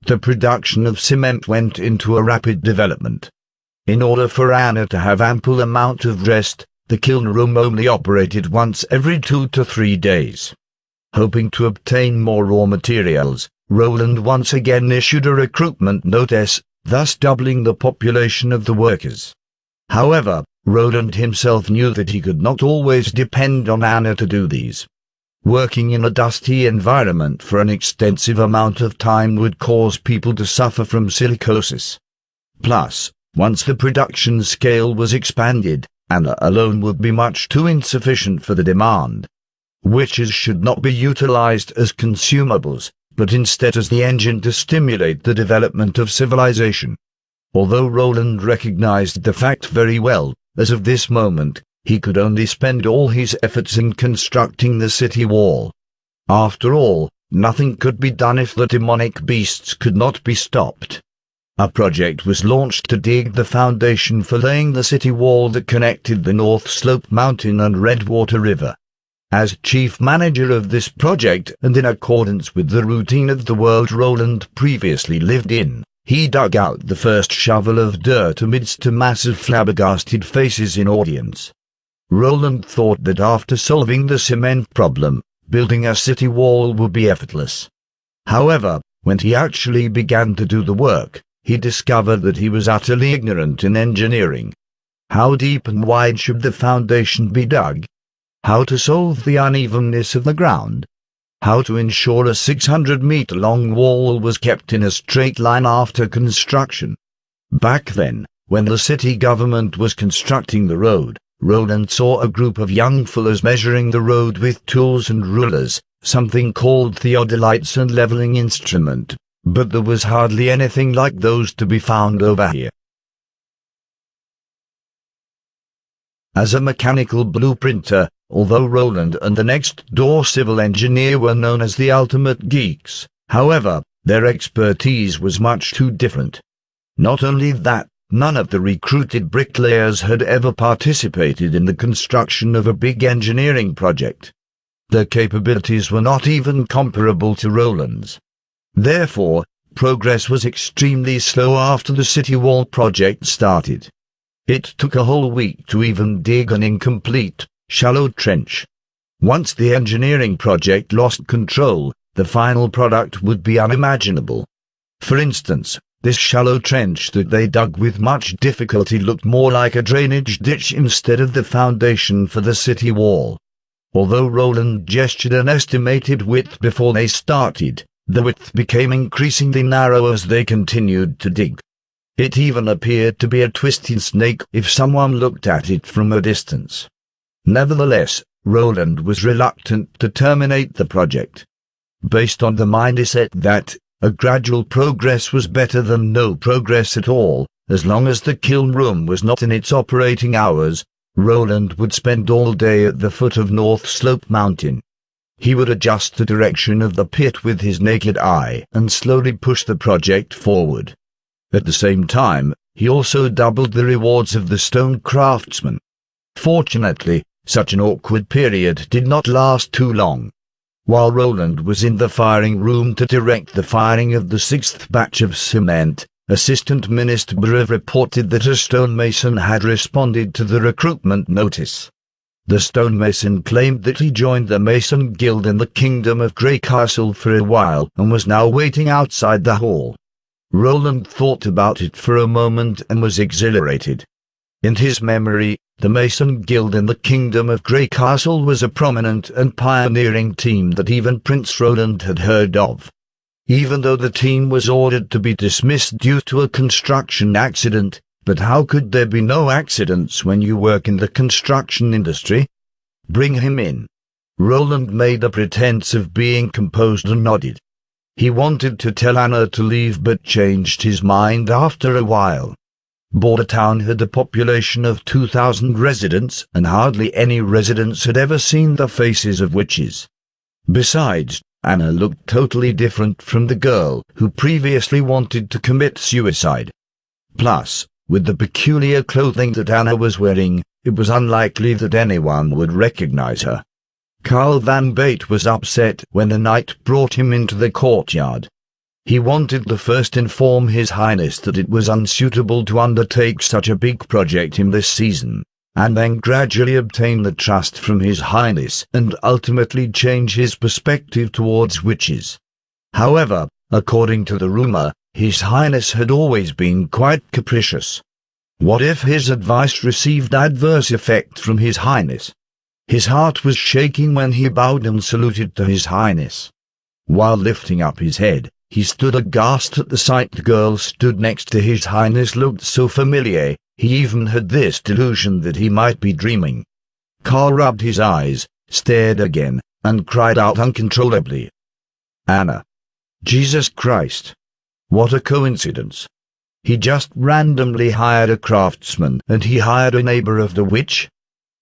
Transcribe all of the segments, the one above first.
the production of cement went into a rapid development. In order for Anna to have ample amount of rest, the kiln room only operated once every 2 to 3 days. Hoping to obtain more raw materials, Roland once again issued a recruitment notice, thus doubling the population of the workers. However, Roland himself knew that he could not always depend on Anna to do these. Working in a dusty environment for an extensive amount of time would cause people to suffer from silicosis. Plus, once the production scale was expanded, Anna alone would be much too insufficient for the demand. Witches should not be utilized as consumables, but instead as the engine to stimulate the development of civilization. Although Roland recognized the fact very well, as of this moment, he could only spend all his efforts in constructing the city wall. After all, nothing could be done if the demonic beasts could not be stopped. A project was launched to dig the foundation for laying the city wall that connected the North Slope Mountain and Redwater River. As chief manager of this project, and in accordance with the routine of the world Roland previously lived in, he dug out the first shovel of dirt amidst a mass of flabbergasted faces in audience. Roland thought that after solving the cement problem, building a city wall would be effortless. However, when he actually began to do the work, he discovered that he was utterly ignorant in engineering. How deep and wide should the foundation be dug? How to solve the unevenness of the ground? How to ensure a 600-meter-long wall was kept in a straight line after construction? Back then, when the city government was constructing the road, Roland saw a group of young fellows measuring the road with tools and rulers, something called theodolites and leveling instrument, but there was hardly anything like those to be found over here. As a mechanical blueprinter, although Roland and the next-door civil engineer were known as the ultimate geeks, however, their expertise was much too different. Not only that, none of the recruited bricklayers had ever participated in the construction of a big engineering project. Their capabilities were not even comparable to Roland's. Therefore, progress was extremely slow after the city wall project started. It took a whole week to even dig an incomplete, shallow trench. Once the engineering project lost control, the final product would be unimaginable. For instance, this shallow trench that they dug with much difficulty looked more like a drainage ditch instead of the foundation for the city wall. Although Roland gestured an estimated width before they started, the width became increasingly narrow as they continued to dig. It even appeared to be a twisted snake if someone looked at it from a distance. Nevertheless, Roland was reluctant to terminate the project. Based on the mindset that a gradual progress was better than no progress at all, as long as the kiln room was not in its operating hours, Roland would spend all day at the foot of North Slope Mountain. He would adjust the direction of the pit with his naked eye and slowly push the project forward. At the same time, he also doubled the rewards of the stone craftsmen. Fortunately, such an awkward period did not last too long. While Roland was in the firing room to direct the firing of the 6th batch of cement, Assistant Minister Brev reported that a stonemason had responded to the recruitment notice. The stonemason claimed that he joined the Mason Guild in the Kingdom of Grey Castle for a while and was now waiting outside the hall. Roland thought about it for a moment and was exhilarated. In his memory, the Mason Guild in the Kingdom of Grey Castle was a prominent and pioneering team that even Prince Roland had heard of. Even though the team was ordered to be dismissed due to a construction accident, but how could there be no accidents when you work in the construction industry? Bring him in. Roland made a pretense of being composed and nodded. He wanted to tell Anna to leave but changed his mind after a while. Bordertown had a population of 2,000 residents, and hardly any residents had ever seen the faces of witches. Besides, Anna looked totally different from the girl who previously wanted to commit suicide. Plus, with the peculiar clothing that Anna was wearing, it was unlikely that anyone would recognize her. Carl Van Bate was upset when the knight brought him into the courtyard. He wanted to first inform His Highness that it was unsuitable to undertake such a big project in this season, and then gradually obtain the trust from His Highness and ultimately change his perspective towards witches. However, according to the rumor, His Highness had always been quite capricious. What if his advice received adverse effect from His Highness? His heart was shaking when he bowed and saluted to His Highness. While lifting up his head, he stood aghast at the sight the girl stood next to His Highness looked so familiar. He even had this delusion that he might be dreaming. Carl rubbed his eyes, stared again, and cried out uncontrollably. Anna! Jesus Christ! What a coincidence! He just randomly hired a craftsman, and he hired a neighbor of the witch?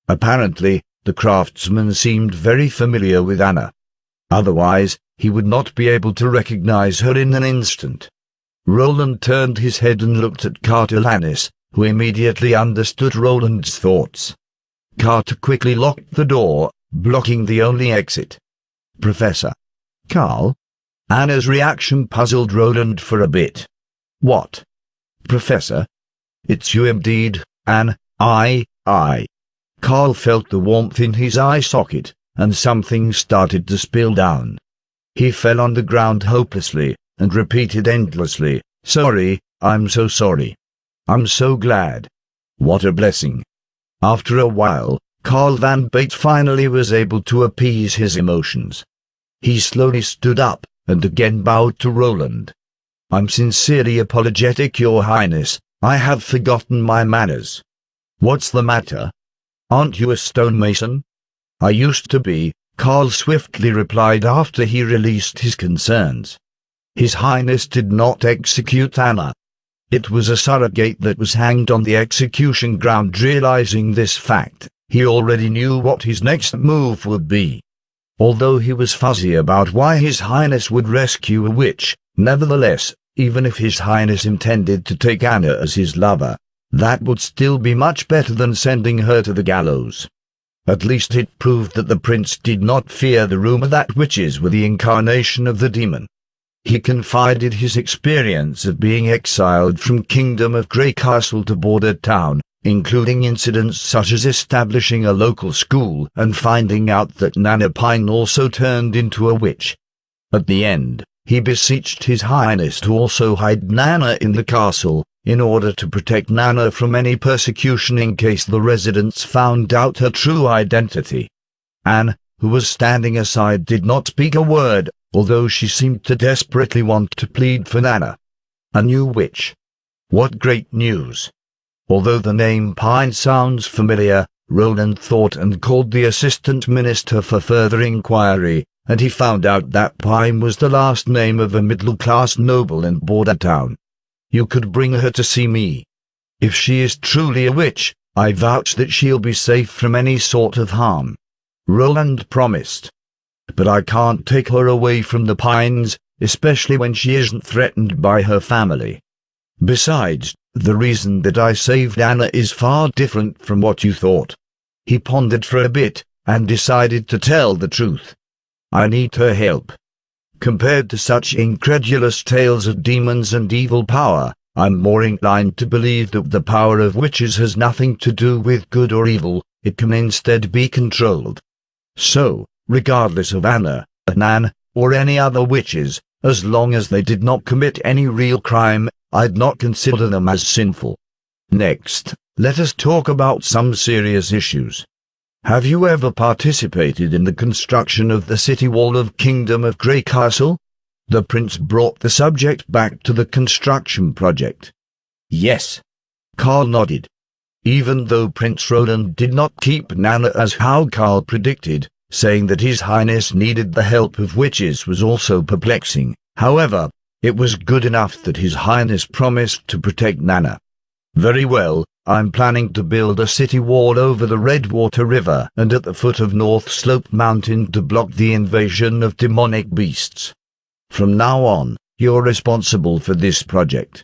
Apparently, the craftsman seemed very familiar with Anna. Otherwise, he would not be able to recognize her in an instant. Roland turned his head and looked at Carter Lannis, who immediately understood Roland's thoughts. Carter quickly locked the door, blocking the only exit. Professor. Carl? Anna's reaction puzzled Roland for a bit. What? Professor? It's you indeed, Anne. I. Carl felt the warmth in his eye socket, and something started to spill down. He fell on the ground hopelessly, and repeated endlessly, "Sorry, I'm so sorry. I'm so glad. What a blessing." After a while, Carl Van Bate finally was able to appease his emotions. He slowly stood up, and again bowed to Roland. "I'm sincerely apologetic, Your Highness. I have forgotten my manners." "What's the matter? Aren't you a stonemason?" "I used to be," Carl swiftly replied after he released his concerns. His Highness did not execute Anna. It was a surrogate that was hanged on the execution ground. Realizing this fact, he already knew what his next move would be. Although he was fuzzy about why His Highness would rescue a witch, nevertheless, even if His Highness intended to take Anna as his lover, that would still be much better than sending her to the gallows. At least it proved that the prince did not fear the rumor that witches were the incarnation of the demon. He confided his experience of being exiled from Kingdom of Grey Castle to border town, including incidents such as establishing a local school and finding out that Nana Pine also turned into a witch. At the end, he beseeched His Highness to also hide Nana in the castle, in order to protect Nana from any persecution in case the residents found out her true identity. Anne, who was standing aside, did not speak a word, although she seemed to desperately want to plead for Nana. A new witch. What great news! Although the name Pine sounds familiar, Roland thought and called the assistant minister for further inquiry, and he found out that Pine was the last name of a middle-class noble in border town. "You could bring her to see me. If she is truly a witch, I vouch that she'll be safe from any sort of harm," Roland promised. "But I can't take her away from the Pines, especially when she isn't threatened by her family. Besides, the reason that I saved Anna is far different from what you thought." He pondered for a bit, and decided to tell the truth. "I need her help. Compared to such incredulous tales of demons and evil power, I'm more inclined to believe that the power of witches has nothing to do with good or evil. It can instead be controlled. So, regardless of Anna, Nan, or any other witches, as long as they did not commit any real crime, I'd not consider them as sinful. Next, let us talk about some serious issues. Have you ever participated in the construction of the city wall of Kingdom of Grey Castle?" The prince brought the subject back to the construction project. "Yes." Carl nodded. Even though Prince Roland did not keep Nana as how Carl predicted, saying that His Highness needed the help of witches was also perplexing. However, it was good enough that His Highness promised to protect Nana. "Very well, I'm planning to build a city wall over the Redwater River and at the foot of North Slope Mountain to block the invasion of demonic beasts. From now on, you're responsible for this project.